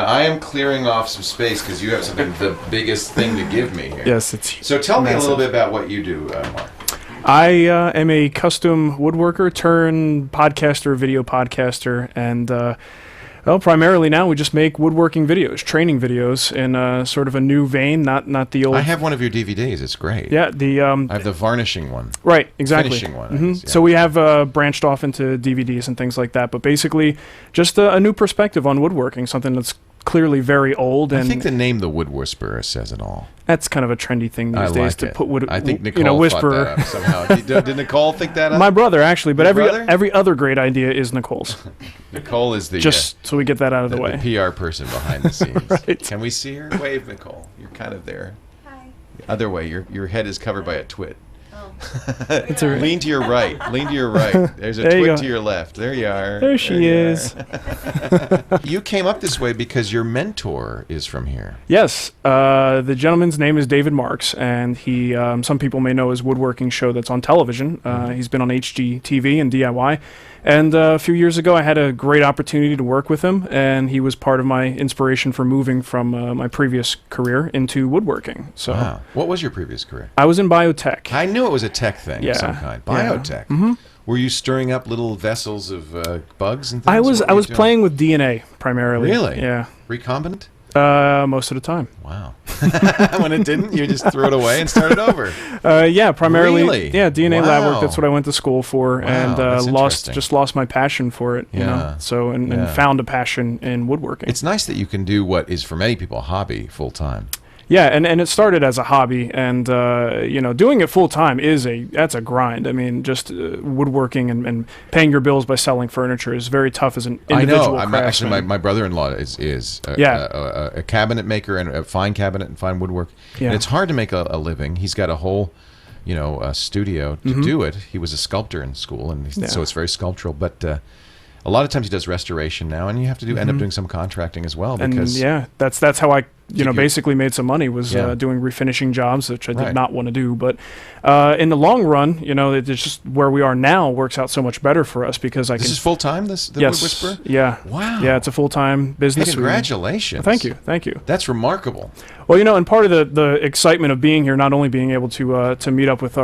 I am clearing off some space because you have something, the biggest thing to give me here. Yes, it's So tell me a massive. little bit about what you do, Mark. I am a custom woodworker turned podcaster, video podcaster, and primarily now we just make woodworking videos, training videos in sort of a new vein, not the old. I have one of your DVDs. It's great. Yeah, the I have the varnishing one. right, exactly. Finishing one. Mm-hmm. I guess, yeah. So we have branched off into DVDs and things like that, but basically just a new perspective on woodworking, something that's clearly very old. And I think the name The Wood Whisperer says it all. that's kind of a trendy thing these I days like to it. put wood. I think Nicole whisperer. thought that up somehow. Did Nicole think that up? My brother actually, but Your brother? every other great idea is Nicole's. Nicole is the Just so we get that out of the way. the PR person behind the scenes. Right. Can we see her? Wave, Nicole. You're kind of there. Hi. The other way. Your head is covered by a twit. Oh. Lean to your right. Lean to your right. There's a There you twit go. to your left. There you are. There she you is. are. You came up this way because your mentor is from here. Yes, the gentleman's name is David Marks, and he, some people may know his woodworking show that's on television. He's been on HGTV and DIY. And a few years ago, I had a great opportunity to work with him, and he was part of my inspiration for moving from my previous career into woodworking. So Wow. What was your previous career? I was in biotech. I knew it was a tech thing Yeah. of some kind. Yeah. Biotech. Mhm. Were you stirring up little vessels of bugs and things? I was What were you doing? playing with DNA primarily. Really? Yeah. Recombinant? Most of the time. Wow. When it didn't, you just threw it away and started over. Yeah, primarily. Really? Yeah, DNA lab work. Wow. That's what I went to school for, Wow, and that's interesting. lost my passion for it. You Yeah. know, so and Yeah. found a passion in woodworking. It's nice that you can do what is for many people a hobby full time. Yeah, and it started as a hobby, and doing it full time that's a grind. I mean, just woodworking and paying your bills by selling furniture is very tough as an individual I know. craftsman. Actually, my brother-in-law is a cabinet maker and a fine cabinet and fine woodwork. Yeah. And it's hard to make a living. He's got a whole, a studio to do it. He was a sculptor in school, and so it's very sculptural. But a lot of times he does restoration now, and you have to end up doing some contracting as well. Because and yeah, that's how I basically made some money was Yeah. doing refinishing jobs, which I did Right. not want to do. But in the long run, it's just where we are now works out so much better for us because I this can. is full time. The Yes. Wood Whisperer. Yeah. Wow. Yeah, it's a full-time Hey, business. congratulations. Thank you. That's remarkable. Well, and part of the excitement of being here, not only being able to meet up with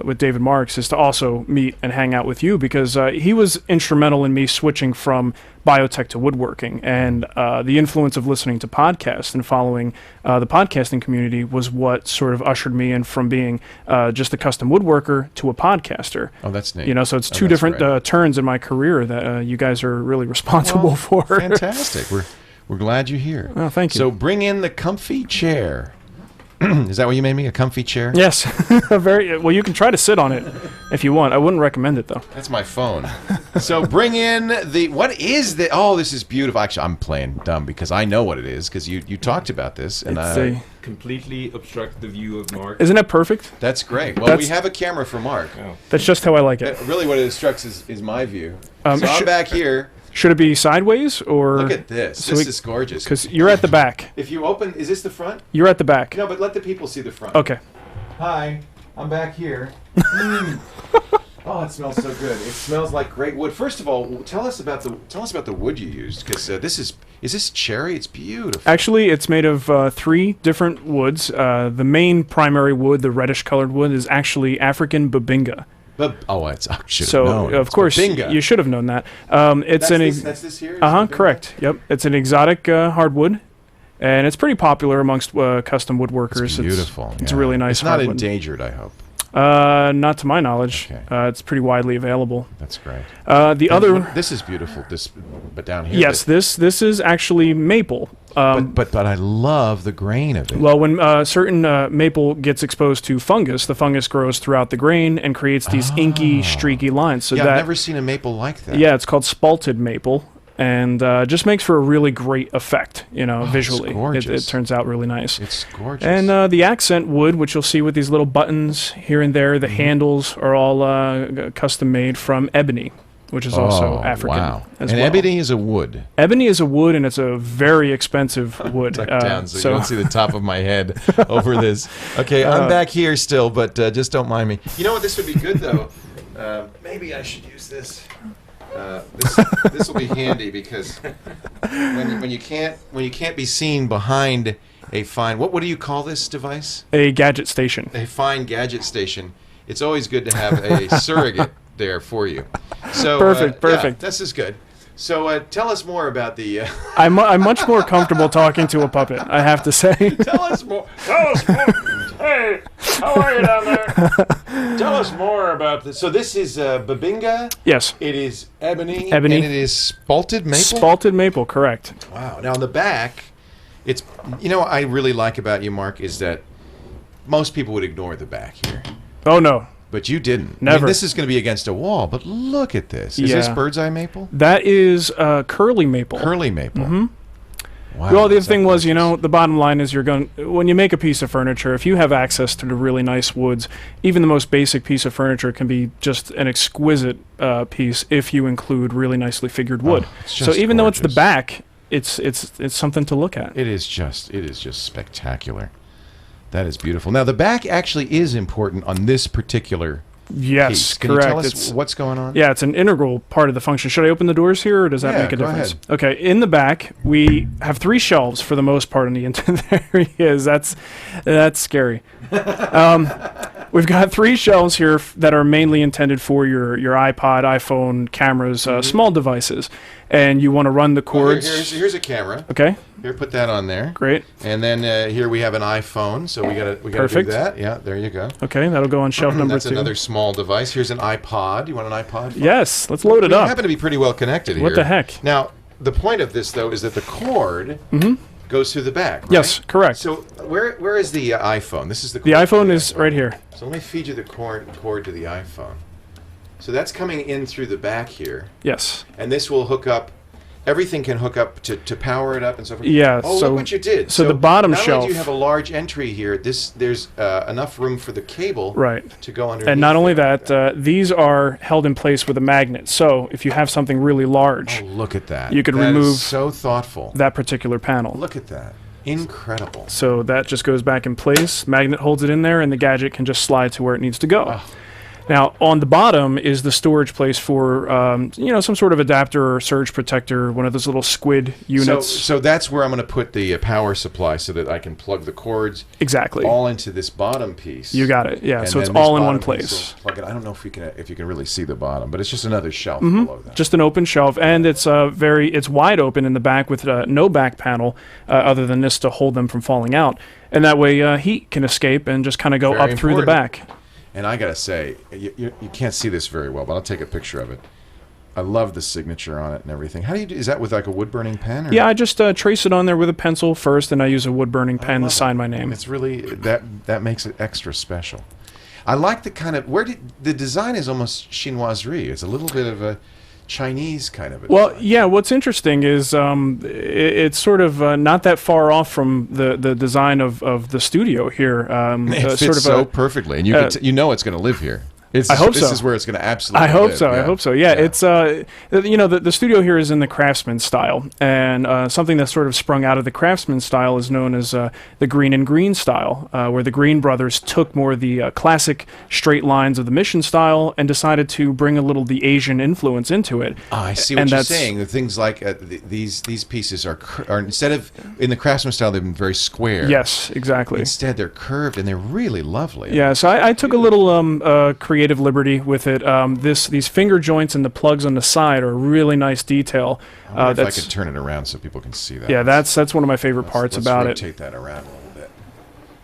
with David Marks, is to also meet and hang out with you because he was instrumental in me switching from biotech to woodworking, and the influence of listening to podcasts and following the podcasting community was what sort of ushered me in from being just a custom woodworker to a podcaster. Oh, that's neat. So it's two that's different great. Turns in my career that you guys are really responsible for. Fantastic. We're glad you're here. Oh, thank you. So bring in the comfy chair. Is that what you made me? A comfy chair? Yes, very well. You can try to sit on it if you want. I wouldn't recommend it though. That's my phone. So bring in what is the? Oh, this is beautiful. Actually, I'm playing dumb because I know what it is because you talked about this and It's completely obstruct the view of Mark. Isn't that perfect? that's great. Well, we That's- have a camera for Mark. Oh. That's just how I like it. Really, what it obstructs is my view. So I'm sh- back here. Should it be sideways or? Look at this. so This we- is gorgeous. Because you're at the back. If you open, is this the front? You're at the back. No, but let the people see the front. Okay. Hi, I'm back here. Oh, it smells so good. It smells like great wood. First of all, tell us about the wood you used because is this cherry? It's beautiful. Actually, it's made of 3 different woods. The main primary wood, the reddish colored wood, is actually African babinga. But I should have So known. of It's course babinga. you should have known that. It's That's this here. correct. Yep. It's an exotic hardwood, and it's pretty popular amongst custom woodworkers. It's beautiful. It's yeah. a really nice It's not hardwood. endangered, I hope. Not to my knowledge. Okay. It's pretty widely available. That's great. The other. This is beautiful. But down here. Yes, this is actually maple. But I love the grain of it. Well, when certain maple gets exposed to fungus, the fungus grows throughout the grain and creates these inky, streaky lines. So yeah, that I've never seen a maple like that. yeah, it's called spalted maple, and just makes for a really great effect. Visually, it's gorgeous. it turns out really nice. It's gorgeous. And the accent wood, which you'll see with these little buttons here and there, the Mm-hmm. handles are all custom made from ebony, which is also African. Wow. As And well. ebony is a wood. Ebony is a wood, and it's a very expensive wood. Tuck down so you don't see the top of my head over this. Okay, I'm back here still, but just don't mind me. You know what? This would be good, though. Maybe I should use this. This will be handy because when you can't be seen behind a fine, what do you call this device? A gadget station. A fine gadget station. It's always good to have a surrogate there for you. So perfect. Yeah, this is good. So tell us more about the. I'm much more comfortable talking to a puppet, I have to say. Tell us more. Hey, how are you down there? Tell us more about this. So this is Babinga. Yes. It is ebony. Ebony. And it is spalted maple. Spalted maple, correct. Wow. Now on the back, it's what I really like about you, Mark, is that most people would ignore the back here. Oh no. But you didn't. Never. I mean, this is going to be against a wall, but look at this. Is this bird's eye maple? That is curly maple. Curly maple. Mm-hmm. Wow. Well, the other thing was, the bottom line is when you make a piece of furniture, if you have access to the really nice woods, even the most basic piece of furniture can be just an exquisite piece if you include really nicely figured wood. So even though it's the back, it's something to look at. It is just spectacular. That is beautiful. Now the back actually is important on this particular piece. Can correct. you tell us what's going on? Yeah, it's an integral part of the function. Should I open the doors here, or does that make a difference? Ahead. Okay, in the back, we have 3 shelves for the most part on the inside. There he is. That's scary. We've got 3 shelves here that are mainly intended for your iPod, iPhone, cameras, small devices. And you want to run the cords. Well, here's a camera. Okay. Here, put that on there. Great. And then here we have an iPhone, so we gotta do that. Yeah, there you go. Okay, that'll go on shelf number 2. That's another small device. Here's an iPod. You want an iPod? Yes, let's load it up. We happen to be pretty well connected here. What the heck? Now, the point of this, though, is that the cord goes through the back, right? Yes, correct. So where is the iPhone? This is the cord. The iPhone is right here. So let me feed you the cord to the iPhone. So that's coming in through the back here. Yes. And this will hook up. Everything can hook up to power it up and so forth. Yeah. Oh, look what you did. So the bottom shelf. Not only do you have a large entry here, there's enough room for the cable to go underneath. And not only that, these are held in place with a magnet. So if you have something really large, look at that. You could remove is so thoughtful. That particular panel. Look at that. Incredible. So that just goes back in place. Magnet holds it in there, and the gadget can just slide to where it needs to go. Oh. Now, on the bottom is the storage place for, some sort of adapter or surge protector, one of those little squid units. So that's where I'm going to put the power supply so that I can plug the cords all into this bottom piece. You got it. Yeah, and so it's all in one place. Plug it. I don't know if you can really see the bottom, but it's just another shelf below that. Just an open shelf, and it's it's wide open in the back with no back panel other than this to hold them from falling out. And that way heat can escape and just kind of go up through the back. And I gotta say, you can't see this very well, but I'll take a picture of it. I love the signature on it and everything. How do you do? Is that with like a wood burning pen? Or? Yeah, I just trace it on there with a pencil first, and I use a wood burning pen to sign my name. It's really that makes it extra special. I like the kind of the design is almost chinoiserie. It's a little bit of a Chinese kind of a design. Yeah, what's interesting is it's sort of not that far off from the design of the studio here. It fits so perfectly, and you it's going to live here. I hope so. This is where it's going to absolutely I hope live. so. Yeah. I hope so. Yeah, it's the studio here is in the Craftsman style, and something that sort of sprung out of the Craftsman style is known as the Green and Green style, where the Green brothers took more of the classic straight lines of the Mission style and decided to bring a little the Asian influence into it. I see what you're saying. The things like these pieces are instead of in the Craftsman style, they've been very square. Yes, exactly. Instead, they're curved and they're really lovely. Yeah. So I took a little creative liberty with it. These finger joints and the plugs on the side are a really nice detail. I wonder if I could turn it around so people can see that. Yeah, that's one of my favorite parts about it. Let's rotate that around a little bit.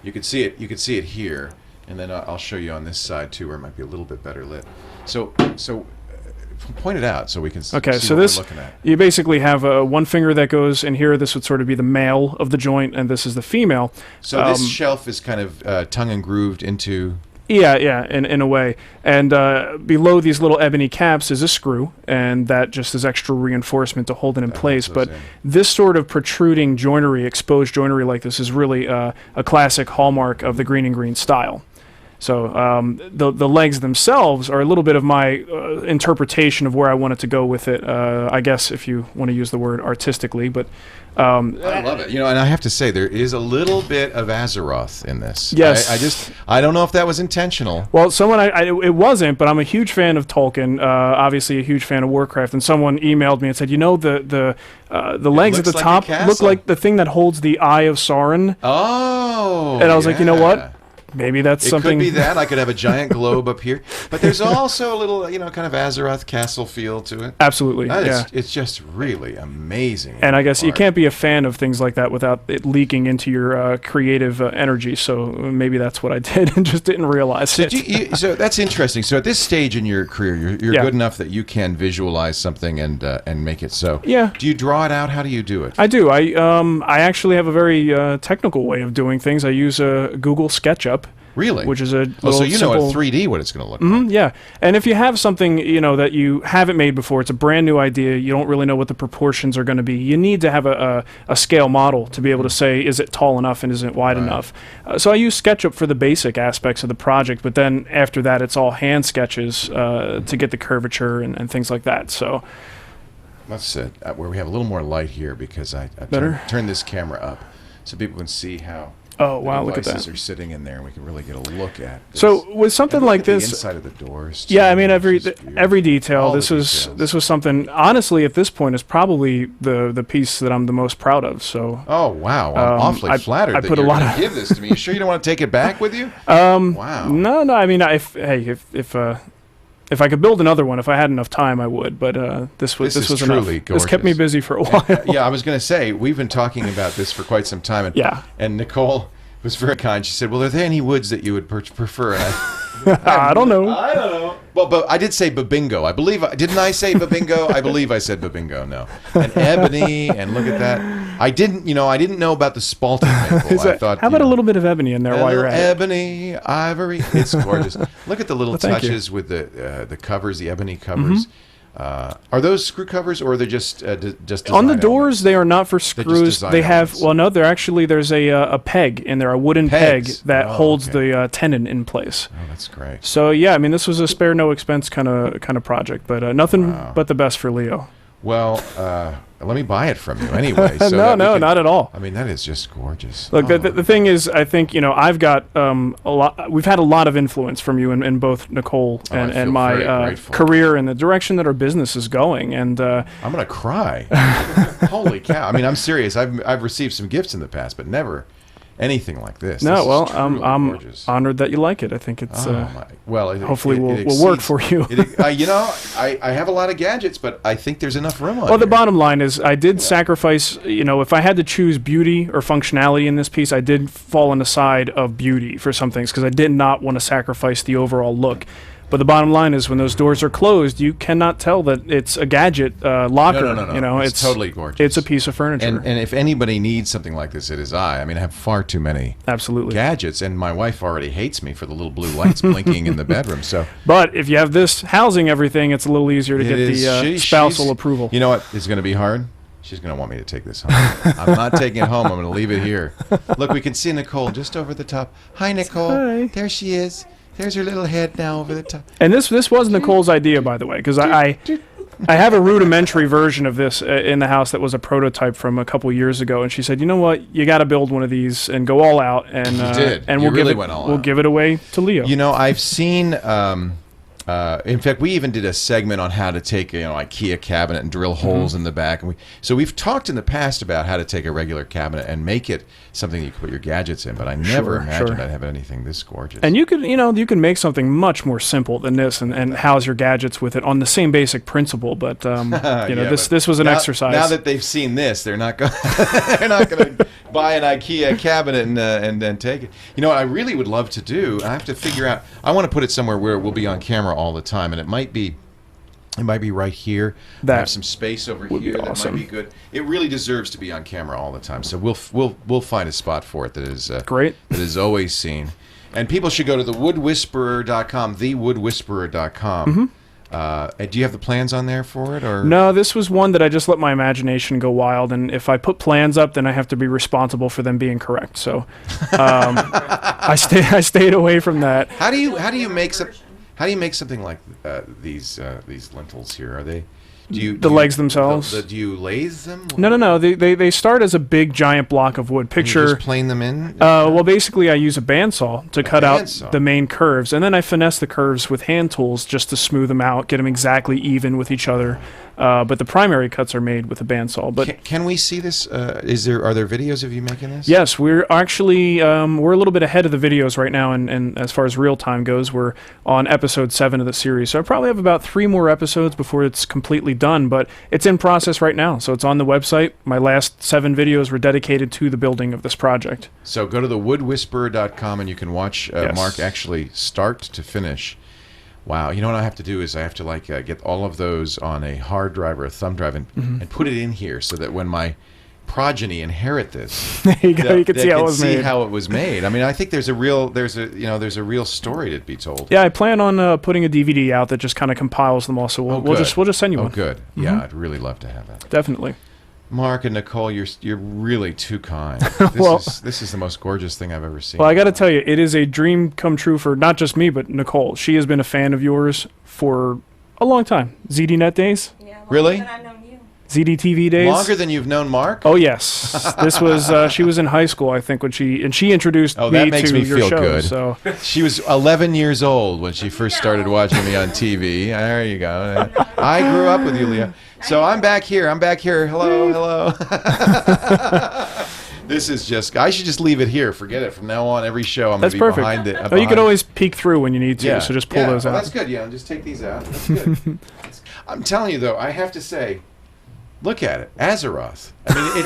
You can see it. You can see it here, and then I'll show you on this side too, where it might be a little bit better lit. So point it out so we can see what we're looking at. You basically have one finger that goes in here. This would sort of be the male of the joint, and this is the female. So this shelf is kind of tongue and grooved into. Yeah, in a way. And below these little ebony caps is a screw, and that just is extra reinforcement to hold it in place. But this sort of protruding joinery, exposed joinery like this is really a classic hallmark of the Green and Green style. So the legs themselves are a little bit of my interpretation of where I wanted to go with it. I guess if you want to use the word artistically, but I love it. And I have to say there is a little bit of Azeroth in this. Yes, I don't know if that was intentional. Well, it wasn't, but I'm a huge fan of Tolkien. Obviously, a huge fan of Warcraft, and someone emailed me and said, the legs at the top look like the thing that holds the Eye of Sauron. Oh, and I was like, you know what? Maybe that's something. It could be that. I could have a giant globe up here. But there's also a little, kind of Azeroth castle feel to it. Absolutely, It's just really amazing. And I guess you can't be a fan of things like that without it leaking into your creative energy. So maybe that's what I did and just didn't realize it. So that's interesting. So at this stage in your career, you're good enough that you can visualize something and make it so. Yeah. Do you draw it out? How do you do it? I do. I actually have a very technical way of doing things. I use Google SketchUp. Really? Which is a so you simple, know at 3D what it's going to look like. Yeah. And if you have something, that you haven't made before, it's a brand new idea, you don't really know what the proportions are going to be, you need to have a scale model to be able to say, is it tall enough and is it wide enough? So I use SketchUp for the basic aspects of the project, but then after that it's all hand sketches to get the curvature and things like that. So let's sit where we have a little more light here because I turn this camera up so people can see how... Oh, wow, look at that. Devices are sitting in there, and we can really get a look at this. So with something like this... the inside of the doors. Yeah, I mean, every detail. This was something, honestly, at this point, is probably the piece that I'm the most proud of. So. Oh, wow. I'm awfully flattered that you're going to give this to me. You sure you don't want to take it back with you? Wow. No, I mean, if I could build another one, if I had enough time, I would. But this was enough. Gorgeous. This kept me busy for a while. I was going to say, we've been talking about this for quite some time. And Nicole was very kind. She said, well, are there any woods that you would prefer? And I don't know. I don't know. Well, but I did say babingo. I believe, didn't I say babingo? I believe I said babingo. No. And ebony, and look at that. I didn't know about the spalted maple. I thought, how about a little bit of ebony in there while you're at it? Ebony, ivory. It's gorgeous. Look at the little touches with the covers, the ebony covers. Are those screw covers, or are they just on the doors? They are not for screws. They have there's a peg in there, a wooden peg that holds the tenon in place. Oh, that's great. So I mean, this was a spare no expense kind of project, but nothing but the best for Leo. Well, let me buy it from you anyway. So no, not at all. I mean, that is just gorgeous. Look, the thing is, I think, I've got a lot. We've had a lot of influence from you in both Nicole and my career and the direction that our business is going. And I'm gonna cry. Holy cow! I mean, I'm serious. I've received some gifts in the past, but never anything like this. No, well, I'm honored that you like it. I think it's hopefully will work for you. I have a lot of gadgets, but I think there's enough room on Well, the bottom line is I did sacrifice, if I had to choose beauty or functionality in this piece, I did fall on the side of beauty for some things because I did not want to sacrifice the overall look. But the bottom line is when those doors are closed, you cannot tell that it's a Gadget locker. No. It's totally gorgeous. It's a piece of furniture. And if anybody needs something like this, it is I. I mean, I have far too many gadgets, and my wife already hates me for the little blue lights blinking in the bedroom. So, but if you have this housing everything, it's a little easier to get the spousal approval. You know what is going to be hard? She's going to want me to take this home. I'm not taking it home. I'm going to leave it here. Look, we can see Nicole just over the top. Hi, Nicole. Hi. There she is. There's her little head now over the top. And this was Nicole's idea, by the way, because I have a rudimentary version of this in the house that was a prototype from a couple years ago, and she said, "You know what? You got to build one of these and go all out." And we'll give it away to Leo. I've seen. In fact, we even did a segment on how to take IKEA cabinet and drill holes in the back, and we've talked in the past about how to take a regular cabinet and make it something that you can put your gadgets in. But I never imagined I'd have anything this gorgeous. And you can make something much more simple than this and house your gadgets with it on the same basic principle. But this was an exercise. Now that they've seen this, they're not going to buy an IKEA cabinet and then take it. You know what I really would love to do? I have to figure out. I want to put it somewhere where it will be on camera all the time, and it might be right here. I have some space over here that might be good. It really deserves to be on camera all the time. So we'll find a spot for it that is great, that is always seen. And people should go to thewoodwhisperer.com, thewoodwhisperer.com. Do you have the plans on there for it, or No, this was one that I just let my imagination go wild, and if I put plans up, then I have to be responsible for them being correct. So I stayed away from that. how do you make something like these lintels here? Are they? The legs themselves? Do you lathe them? No. They start as a big giant block of wood. And you just plane them in? Well, basically, I use a bandsaw to cut out the main curves, and then I finesse the curves with hand tools just to smooth them out, get them exactly even with each other. But the primary cuts are made with a bandsaw. But can we see this? Are there videos of you making this? Yes, we're actually we're a little bit ahead of the videos right now, and as far as real time goes, we're on episode 7 of the series. So I probably have about 3 more episodes before it's completely done, but it's in process right now. So it's on the website. My last 7 videos were dedicated to the building of this project. So go to thewoodwhisperer.com and you can watch Mark actually start to finish. Wow, you know what I have to do is I have to get all of those on a hard drive or a thumb drive and put it in here so that when my progeny inherit this, there you go. You can see how it was made. How it was made. I mean, I think there's a real story to be told. Yeah, I plan on putting a DVD out that just kind of compiles them all. So we'll just send you one. Oh, good. Yeah, I'd really love to have that. Definitely. Mark and Nicole, you're really too kind. This is the most gorgeous thing I've ever seen. Well, I got to tell you, it is a dream come true for not just me, but Nicole. She has been a fan of yours for a long time. ZDNet days? Yeah, really? Than I've known you. ZDTV days? Longer than you've known Mark? Oh, yes. This was, she was in high school, I think, when she introduced me to your show. Oh, that makes me feel good. So. She was 11 years old when she first started watching me on TV. There you go. I grew up with you, Leah. So I'm back here. Hello. This is just, I should just leave it here. Forget it. From now on, every show, I'm going to be perfect. behind it. Oh, you can always peek through when you need to, so just pull those out. That's good. Yeah, just take these out. That's good. I'm telling you, though, I have to say, look at it, Azeroth. I mean,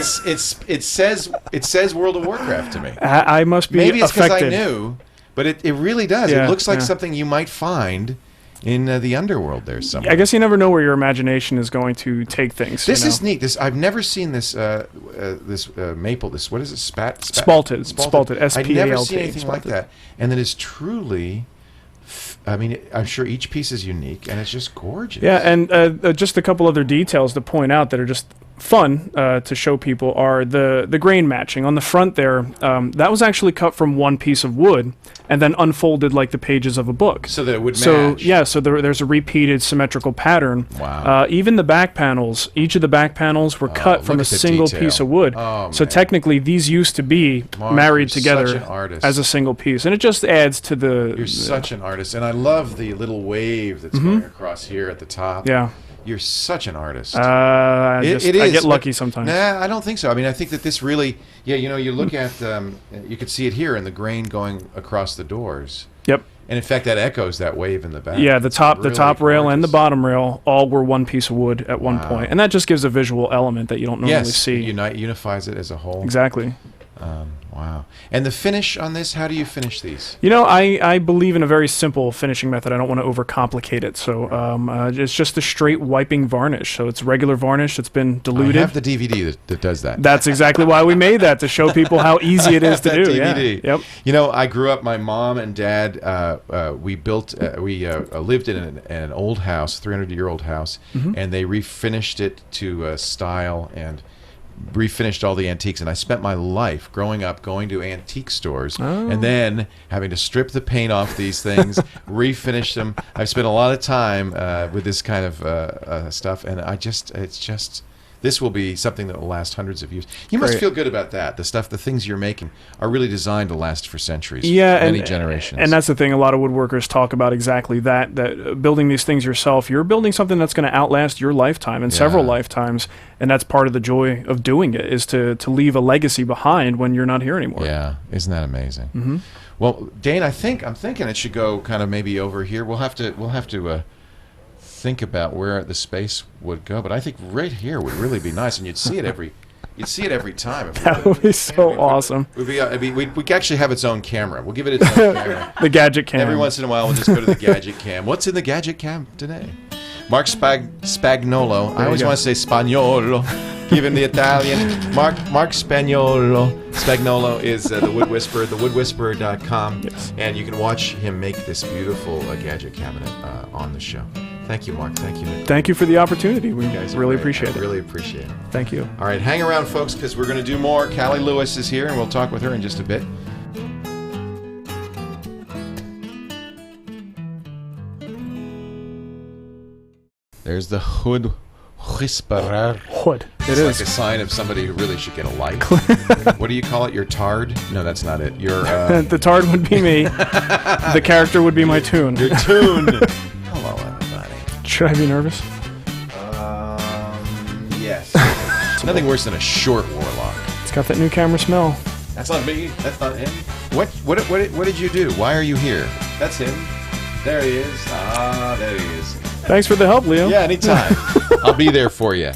it says World of Warcraft to me. I must be Maybe it's because I affected. knew, but it really does. Yeah, it looks like something you might find in the underworld there somewhere. I guess you never know where your imagination is going to take things. This is neat. I've never seen this maple. This, what is it? Spalted. S-P-A-L-T. I've never seen anything like that. And it is truly, I mean, I'm sure each piece is unique, and it's just gorgeous. Yeah, and just a couple other details to point out that are just fun to show people are the grain matching. On the front there, that was actually cut from one piece of wood and then unfolded like the pages of a book. So that it would match. Yeah, so there's a repeated symmetrical pattern. Wow. Even the back panels, each of the back panels were cut from a single piece of wood. Oh, so technically, these used to be married together such an artist. as a single piece. And it just adds to the... You're such an artist. And I love the little wave that's going across here at the top. Yeah. You're such an artist. I get lucky sometimes. Nah, I don't think so. I mean, I think that this really, you look at, you could see it here in the grain going across the doors. Yep. And in fact, that echoes that wave in the back. Yeah, the top rail gorgeous. and the bottom rail all were one piece of wood at one point, and that just gives a visual element that you don't normally see. Unifies it as a whole. Exactly. Wow. And the finish on this, how do you finish these? You know, I believe in a very simple finishing method. I don't want to overcomplicate it. So it's just a straight wiping varnish. So it's regular varnish. It's been diluted. I have the DVD that does that. That's exactly why we made that, to show people how easy it is to do. DVD. Yeah. Yep. You know, I grew up, my mom and dad, we lived in an old house, 300-year-old house, and they refinished it to style and refinished all the antiques, and I spent my life growing up going to antique stores and then having to strip the paint off these things, refinish them. I've spent a lot of time with this kind of stuff, and this will be something that will last hundreds of years. You must feel good about that. The things you're making are really designed to last for centuries, many generations. And that's the thing. A lot of woodworkers talk about exactly that building these things yourself, you're building something that's going to outlast your lifetime and several lifetimes, and that's part of the joy of doing it, is to leave a legacy behind when you're not here anymore. Yeah, isn't that amazing? Well, Dane, I'm thinking it should go kind of maybe over here. We'll have to think about where the space would go, but I think right here would really be nice, and you'd see it every time. That would be so awesome. We could actually have its own camera. We'll give it its own camera. The Gadget cam. Every once in a while, we'll just go to the Gadget cam. What's in the Gadget cam today? Mark Spagnolo. I always want to say Spagnolo, given the Italian. Mark Spagnolo is the Wood Whisperer, thewoodwhisperer.com, and you can watch him make this beautiful Gadget cabinet on the show. Thank you, Mark. Thank you, Nicole. Thank you for the opportunity. We You guys are really great. appreciate it. Really appreciate it. Thank you. All right, hang around, folks, because we're going to do more. Callie Lewis is here, and we'll talk with her in just a bit. There's the hood whisperer. Hood. It It's is. like a sign of somebody who really should get a life. What do you call it? Your tard? No, that's not it. Your The tard would be me. The character would be my tune. your tune. Hello, everybody. Should I be nervous? Yes. Nothing worse than a short warlock. It's got that new camera smell. That's not me. That's not him. What did you do? Why are you here? That's him. There he is. Ah, there he is. Thanks for the help, Leo. Yeah, anytime. I'll be there for you.